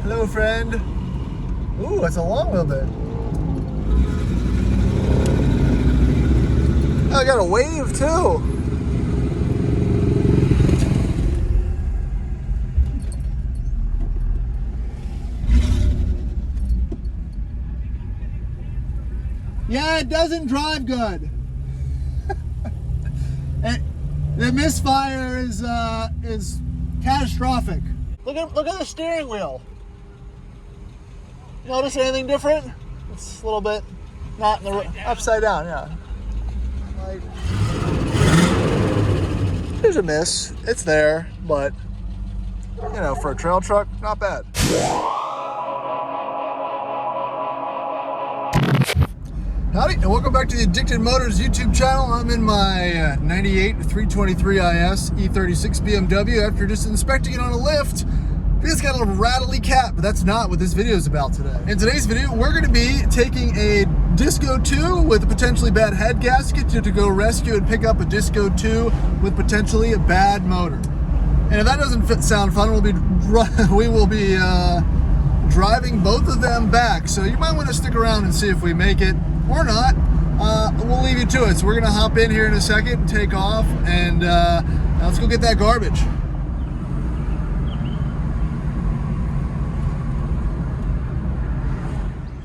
Hello, friend. Ooh, that's a long wheelbase. Oh, I got a wave too. Yeah, it doesn't drive good. The misfire is catastrophic. Look at the steering wheel. Notice anything different? It's a little bit not in the upside down, yeah. Like, there's a miss. It's there, but you know, for a trail truck, not bad. Howdy, and welcome back to the Addicted Motors YouTube channel. I'm in my 98 323 IS E36 BMW after just inspecting it on a lift. It's got a little rattly cap, but that's not what this video is about today. In today's video, we're going to be taking a Disco 2 with a potentially bad head gasket to go rescue and pick up a Disco 2 with potentially a bad motor. And if that doesn't sound fun, we will be driving both of them back. So you might want to stick around and see if we make it or not. We'll leave you to it. So we're going to hop in here in a second and take off, and let's go get that garbage.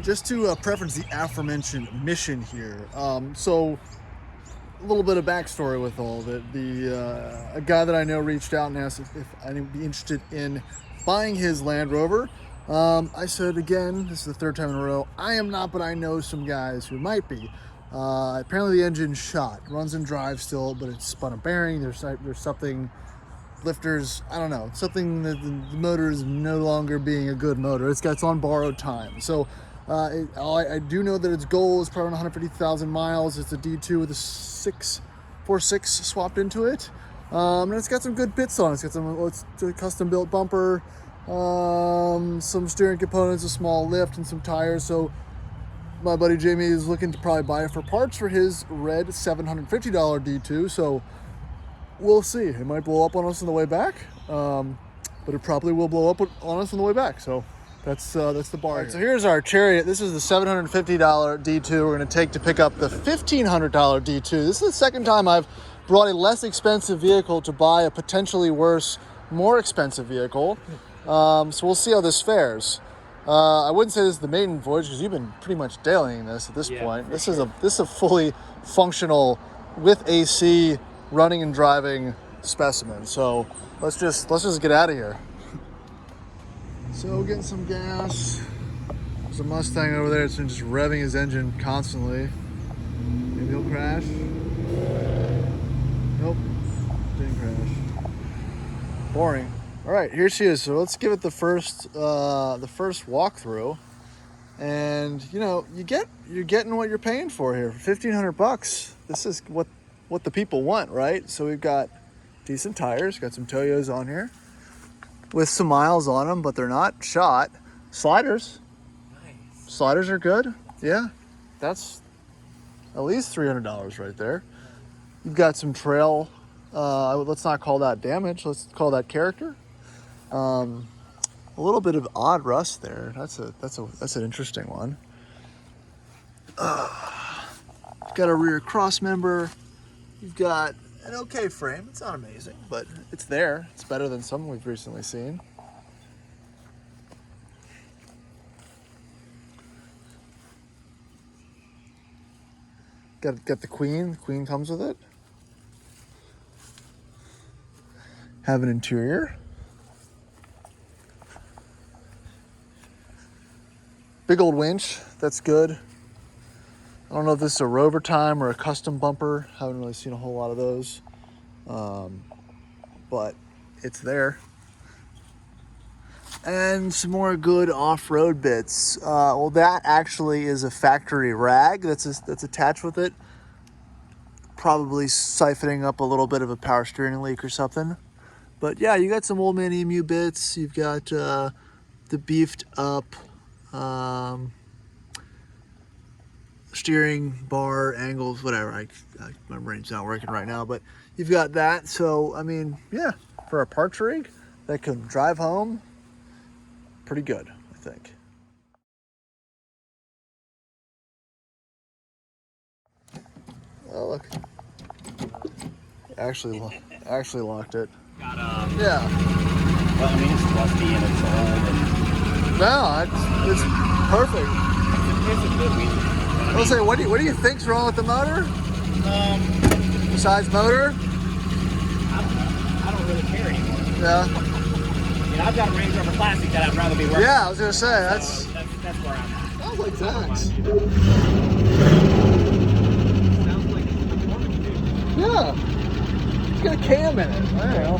Just to preference the aforementioned mission here. So a little bit of backstory with all of it. A guy that I know reached out and asked if I'd be interested in buying his Land Rover. I said, again, this is the third time in a row, I am not, but I know some guys who might be. Apparently the engine's shot. Runs and drives still, but it's spun a bearing. There's something, lifters, I don't know, something that the motor is no longer being a good motor. It's on borrowed time. So I do know that its goal is probably 150,000 miles. It's a D2 with a 646 swapped into it. And it's got some good bits on it. It's got a custom built bumper, some steering components, a small lift, and some tires. So my buddy Jamie is looking to probably buy it for parts for his red $750 D2. So we'll see. It might blow up on us on the way back, but it probably will blow up on us on the way back. So that's the bar. Right, so here's our Chariot. This is the $750 D2 we're going to take to pick up the $1,500 D2. This is the second time I've brought a less expensive vehicle to buy a potentially worse, more expensive vehicle. So we'll see how this fares. I wouldn't say this is the maiden voyage because you've been pretty much dailying this at this point. This is a fully functional, with AC, running and driving specimen. So let's just get out of here. So getting some gas. There's a Mustang over there. It's been just revving his engine constantly. Maybe he'll crash. Nope, didn't crash. Boring. All right, here she is. So let's give it the first walkthrough. And you know, you're getting what you're paying for here. For $1,500, this is what the people want, right? So we've got decent tires, got some Toyos on here with some miles on them, but they're not shot. Sliders. Nice. Sliders are good. Yeah, that's at least $300 right there. You've got some trail. Let's not call that damage. Let's call that character. A little bit of odd rust there. That's an interesting one. You've got a rear cross member. You've got an okay frame. It's not amazing, but it's there. It's better than some we've recently seen. Got the Queen. The Queen comes with it. Have an interior. Big old winch. That's good. I don't know if this is a Rover time or a custom bumper. Haven't really seen a whole lot of those. But it's there. And some more good off-road bits. Well, that actually is a factory rag that's attached with it. Probably siphoning up a little bit of a power steering leak or something. But yeah, you got some old man EMU bits. You've got the beefed up steering bar angles, whatever. My brain's not working right now, but you've got that. So I mean, yeah, for a parts rig that can drive home, pretty good, I think. Oh, look. Actually locked it. Yeah. Well, I mean, it's rusty and it's old. No, it's perfect. It's a good weed. I'll say, what do you think's wrong with the motor? Besides motor? I don't really care anymore. Yeah. You know, I've got a Range Rover Classic that I'd rather be working. Yeah, I was gonna say that's where I'm at. Sounds like Zach's. Sounds like it's performing too. Yeah. It's got a cam in it. I don't know.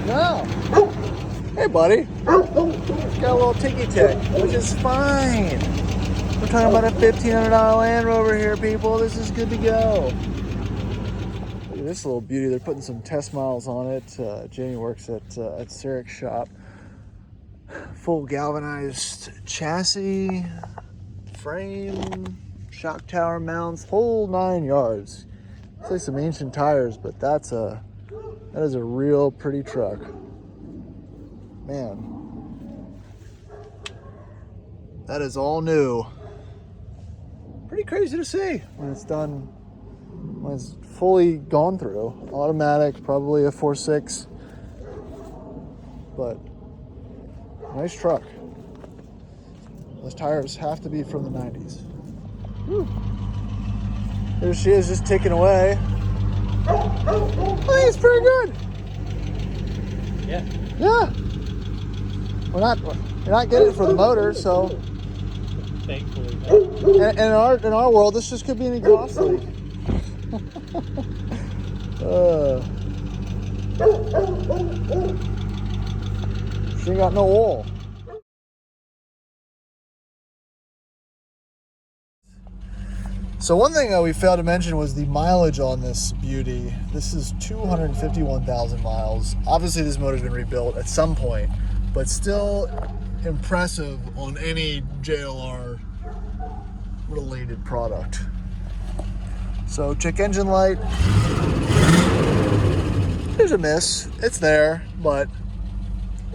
No. Hey, buddy. It's got a little ticky tick, which is fine. We're talking about a $1,500 Land Rover here, people. This is good to go. Look at this little beauty. They're putting some test miles on it. Jamie works at Sarik's shop. Full galvanized chassis, frame, shock tower mounts, whole 9 yards. It's like some ancient tires, but that is a real pretty truck. Man, that is all new. Pretty crazy to see when it's done, when it's fully gone through. Automatic, probably a 4.6, but nice truck. Those tires have to be from the 90s. Whew. There she is, just ticking away. I think it's pretty good. Yeah. Yeah. You're not getting it for the motor, so. Thankfully. And in our world, this just could be an exhaust leak. She ain't got no oil. So one thing that we failed to mention was the mileage on this beauty. This is 251,000 miles. Obviously this motor's been rebuilt at some point, but still impressive on any JLR related product. So check engine light. There's a miss. It's there, but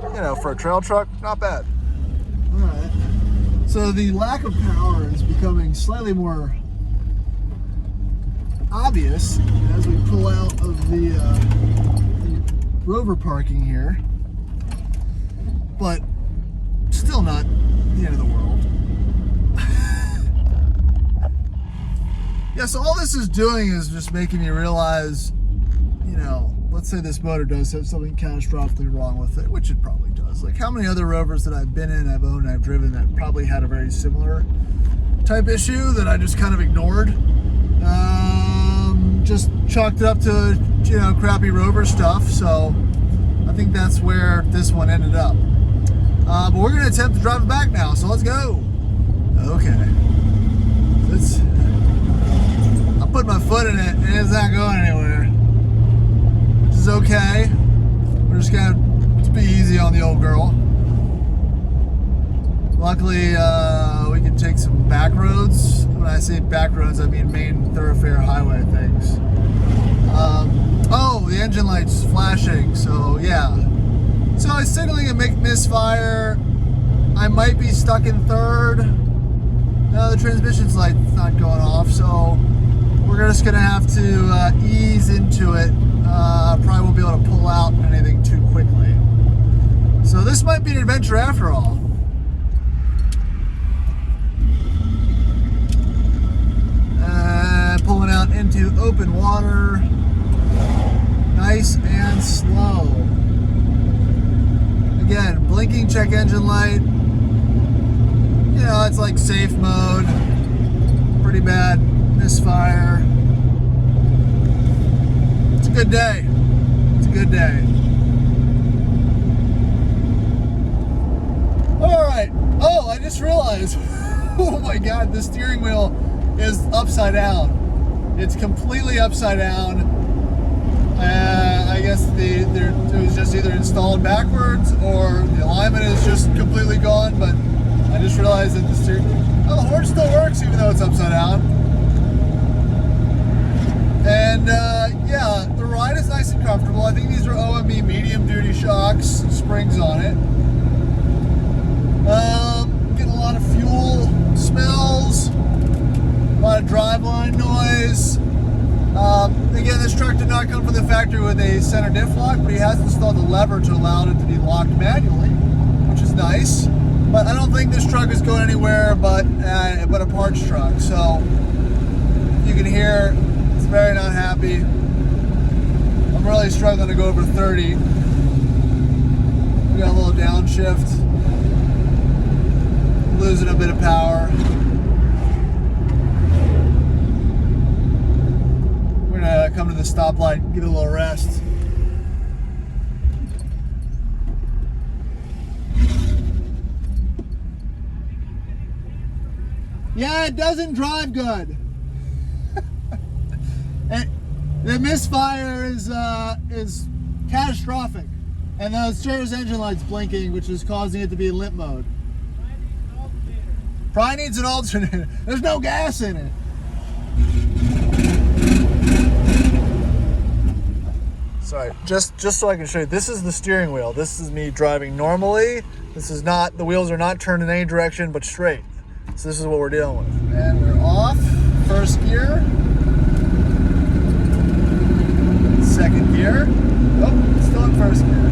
you know, for a trail truck, not bad. All right. So the lack of power is becoming slightly more obvious as we pull out of the Rover parking here, but still not the end of the world. Yeah, so all this is doing is just making me realize, you know, let's say this motor does have something catastrophically wrong with it, which it probably does. Like, how many other Rovers that I've been in, I've owned, I've driven that probably had a very similar type issue that I just kind of ignored. Just chalked it up to, you know, crappy Rover stuff. So I think that's where this one ended up. But we're going to attempt to drive it back now. So let's go. Okay. I put my foot in it and it's not going anywhere. Which is okay. We're just going to be easy on the old girl. Luckily, we can take some back roads. When I say back roads, I mean main thoroughfare highway things. Oh, the engine light's flashing, so yeah. So it's signaling a misfire. I might be stuck in third. No, the transmission's light's not going off, so we're just gonna have to ease into it. Probably won't be able to pull out anything too quickly. So this might be an adventure after all. Pulling out into open water, nice and slow. Again, blinking check engine light. You know, it's like safe mode. Pretty bad misfire. It's a good day. It's a good day. All right. Oh, I just realized. Oh my God, the steering wheel is upside down. It's completely upside down. I guess it was just either installed backwards or the alignment is just completely gone, but I just realized that the horn still works even though it's upside down. And yeah, the ride ride is nice and comfortable. I think these are OME medium duty shocks, springs on it. Getting a lot of fuel smells, a lot of driveline noise. Again, this truck did not come from the factory with a center diff lock, but he has installed a lever to allow it to be locked manually, which is nice. But I don't think this truck is going anywhere but a parts truck. So you can hear it's very not happy. I'm really struggling to go over 30. We got a little downshift. Losing a bit of power. We're gonna come to the stoplight, give it a little rest. Yeah, it doesn't drive good. And the misfire is catastrophic, and the service engine light's blinking, which is causing it to be in limp mode. Probably needs an alternator. There's no gas in it. Sorry, just so I can show you, this is the steering wheel. This is me driving normally. This is not, the wheels are not turned in any direction but straight. So this is what we're dealing with. And we're off. First gear. Second gear. Oh, still in first gear.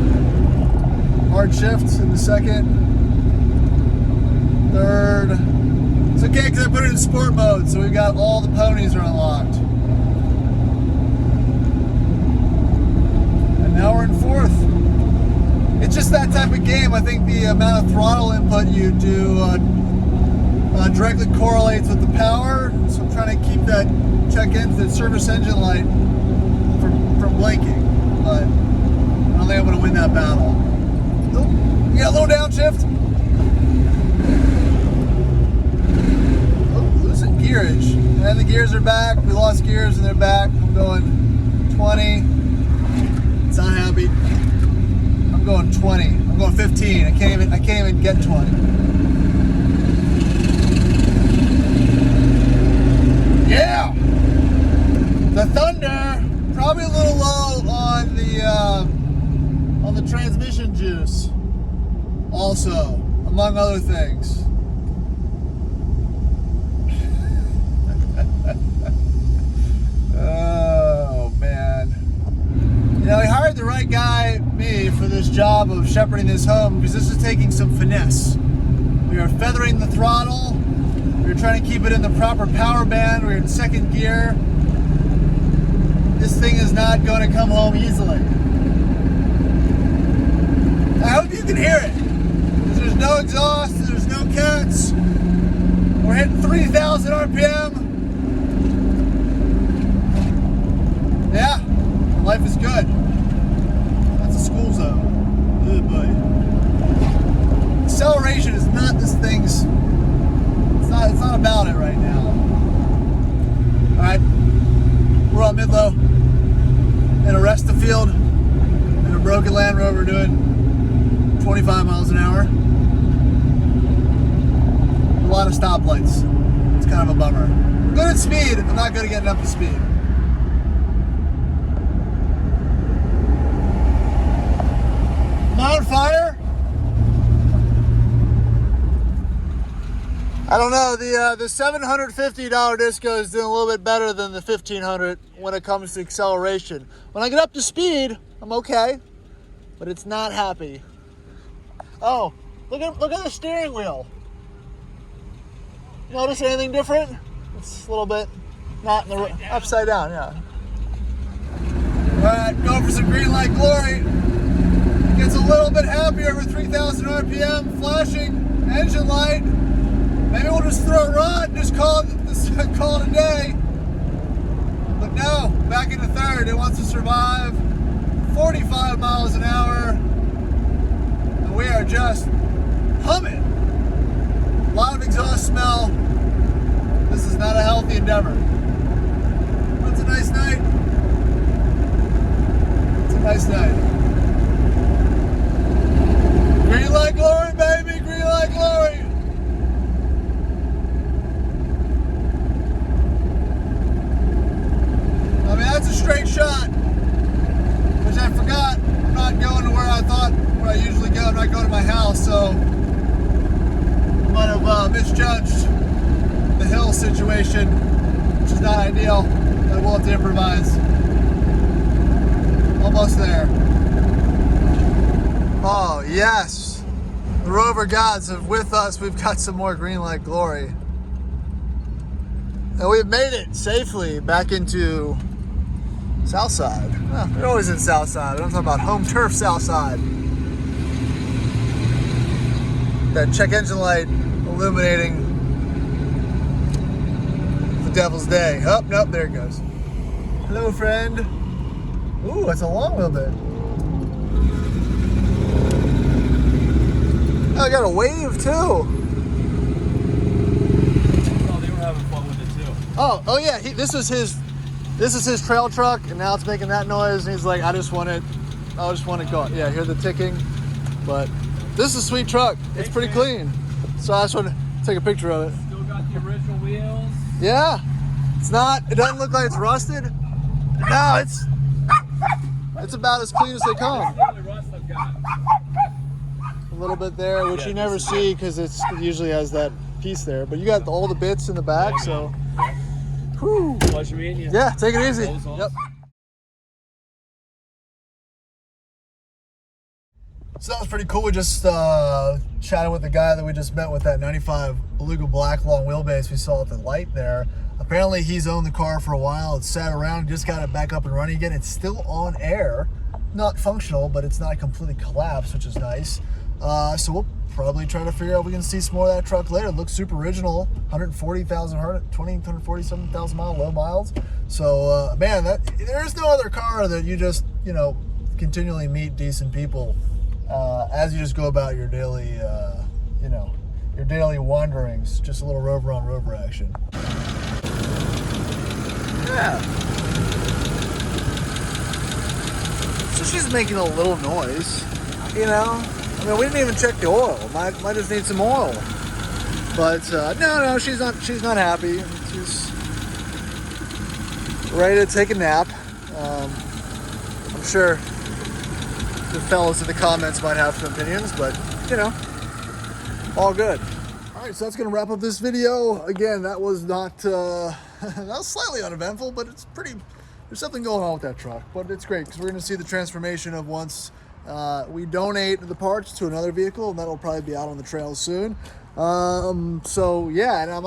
Hard shift in the second. Third. It's okay because I put it in sport mode, so we've got all the ponies are unlocked. And now we're in fourth. It's just that type of game. I think the amount of throttle input you do directly correlates with the power. So I'm trying to keep that check into the service engine light from blinking. But I don't think I'm going to win that battle. Oh, we got a little downshift. Gearage, and the gears are back. We lost gears and they're back. I'm going 20. It's not happy. I'm going 20. I'm going 15. I can't even get 20. Yeah. The Thunder probably a little low on the transmission juice. Also, among other things. Oh man. You know, he hired the right guy, me, for this job of shepherding this home because this is taking some finesse. We are feathering the throttle. We're trying to keep it in the proper power band. We're in second gear. This thing is not going to come home easily. I hope you can hear it. There's no exhaust, there's no cats. We're hitting 3,000 RPM. Yeah, life is good. That's a school zone. Good buddy. Acceleration is not this thing's. It's not about it right now. All right, we're on mid-low in a rest of field in a broken Land Rover doing 25 miles an hour. A lot of stoplights. It's kind of a bummer. We're good at speed. I'm not good at getting up to speed. On fire? I don't know. The $750 disco is doing a little bit better than the $1,500 when it comes to acceleration. When I get up to speed, I'm okay, but it's not happy. Oh, look at the steering wheel. Notice anything different? It's a little bit not in the upside down. Yeah. All right, going for some green light glory. Gets a little bit happier over 3,000 RPM, flashing engine light. Maybe we'll just throw a rod and just call it a day. But no, back into third. It wants to survive 45 miles an hour. And we are just humming. A lot of exhaust smell. This is not a healthy endeavor. But it's a nice night. It's a nice night. Green light glory, baby! Green light glory! I mean, that's a straight shot. misjudged the hill situation, which is not ideal, but we'll have to improvise. Almost there. Oh, yes. The Rover gods are with us. We've got some more green light glory. And we've made it safely back into Southside. Well, we're always in Southside. I'm talking about home turf Southside. That check engine light illuminating the devil's day. Oh, nope, there it goes. Hello, friend. Ooh, that's a long wheelbase. Oh, I got a wave too. Oh, they were having fun with it too. Oh yeah. This is his trail truck, and now it's making that noise. And he's like, I just want it going. Yeah, hear the ticking. But this is a sweet truck. It's pretty clean. So I just want to take a picture of it. Still got the original wheels. Yeah. It doesn't look like it's rusted. No, it's about as clean as they come. That's the only rust I've got. A little bit there, which you never see because it usually has that piece there. But you got all the bits in the back, so. Whew. Pleasure meeting you. Yeah, take it easy. Yep. So that was pretty cool. We just chatted with the guy that we just met with that 95 Beluga Black long wheelbase we saw at the light there. Apparently he's owned the car for a while. It's sat around, just got it back up and running again. It's still on air. Not functional, but it's not completely collapsed, which is nice. So we'll probably try to figure out if we can see some more of that truck later. It looks super original, 140,000 mile, low miles. So man, there's no other car that you just, continually meet decent people as you just go about your daily, your daily wanderings. Just a little Rover on Rover action. Yeah. So she's making a little noise, I mean, we didn't even check the oil. Might just need some oil. But no, she's not happy. She's ready to take a nap. I'm sure the fellas in the comments might have some opinions, but all good. All right, so that's gonna wrap up this video. Again, that was not that was slightly uneventful, but it's pretty. There's something going on with that truck, but it's great because we're gonna see the transformation of once we donate the parts to another vehicle, and that'll probably be out on the trails soon. So yeah, and I'm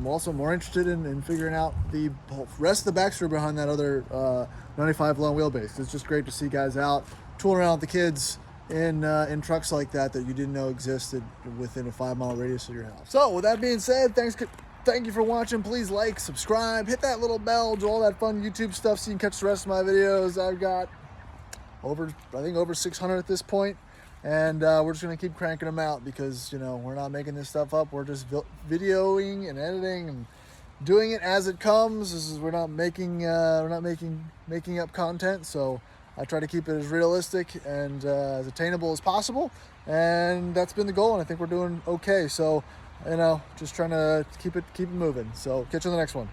also more interested in figuring out the rest of the backstory behind that other 95 long wheelbase. It's just great to see guys out tooling around with the kids in trucks like that you didn't know existed within a 5-mile radius of your house. So with that being said, thank you for watching. Please like, subscribe, hit that little bell, do all that fun YouTube stuff so you can catch the rest of my videos. I've got over 600 at this point, and we're just gonna keep cranking them out because we're not making this stuff up. We're just videoing and editing and doing it as it comes. We're not making up content, so I try to keep it as realistic and as attainable as possible, and that's been the goal, and I think we're doing okay. So just trying to keep it moving. So catch you on the next one.